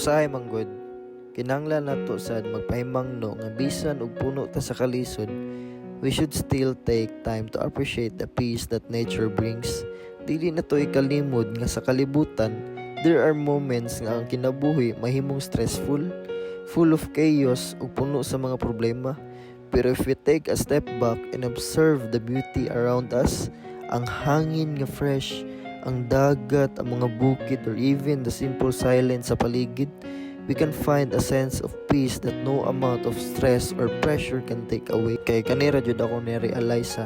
Usahay manggod, kinahanglan nato sad magpahimangno nga bisan og puno ta sa kalisod, we should still take time to appreciate the peace that nature brings. Dili na to ikalimod nga sa kalibutan, there are moments nga ang kinabuhi mahimong stressful, full of chaos ug puno sa mga problema. Pero if we take a step back and observe the beauty around us, ang hangin nga fresh, ang dagat, ang mga bukid, or even the simple silence sa paligid, we can find a sense of peace that no amount of stress or pressure can take away. Kay kanira jud ako ni-realize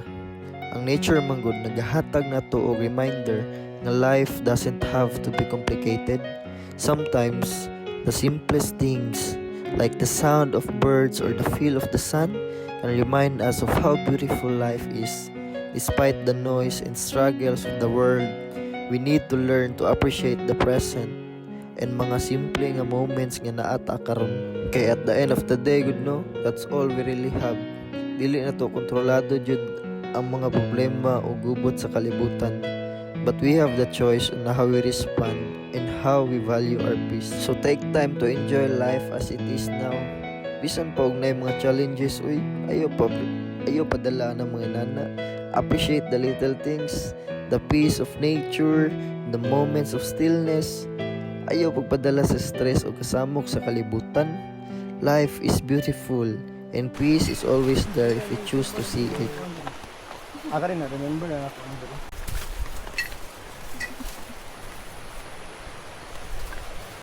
ang nature manggod nagahatag nato og reminder na life doesn't have to be complicated. Sometimes the simplest things like the sound of birds or the feel of the sun can remind us of how beautiful life is. Despite the noise and struggles of the world, we need to learn to appreciate the present and mga simple nga moments nga naata karon. Kay at the end of the day, good no, that's all we really have. Dili na to kontrolado jud ang mga problema o gubot sa kalibutan, but we have the choice on how we respond and how we value our peace. So take time to enjoy life as it is now. Bisan pa og nay mga challenges, ayaw padala ng mga nana. Appreciate the little things, the peace of nature, the moments of stillness. Ayaw pagpadala sa stress o kasamok sa kalibutan. Life is beautiful and peace is always there if we choose to see it. Remember na ako.